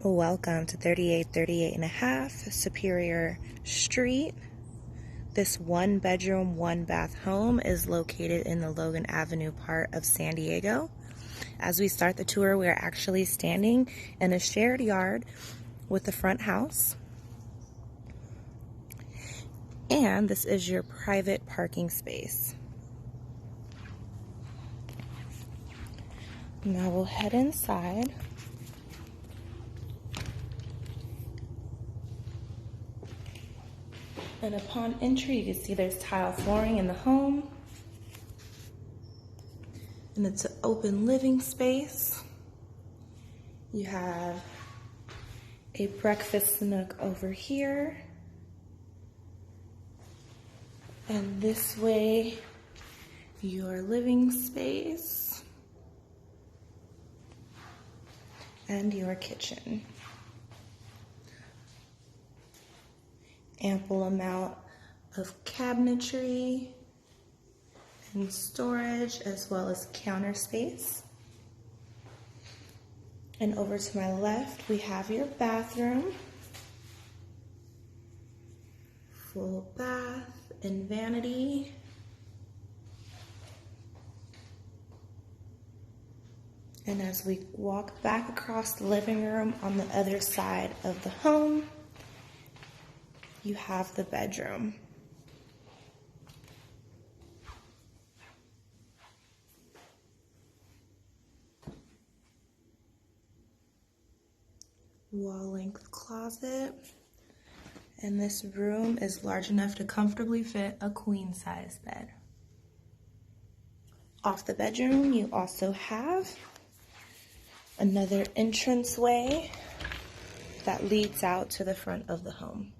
Welcome to 3838 and a half Superior Street. This 1-bedroom, 1-bath home is located in the Logan Avenue part of San Diego. As we start the tour, we are actually standing in a shared yard with the front house. And this is your private parking space. Now we'll head inside. And upon entry, you can see there's tile flooring in the home. And it's an open living space. You have a breakfast nook over here. And this way, your living space and your kitchen. Ample amount of cabinetry and storage, as well as counter space. And over to my left, we have your bathroom. Full bath and vanity. And as we walk back across the living room on the other side of the home, you have the bedroom. Wall-length closet. And this room is large enough to comfortably fit a queen-size bed. Off the bedroom, you also have another entranceway that leads out to the front of the home.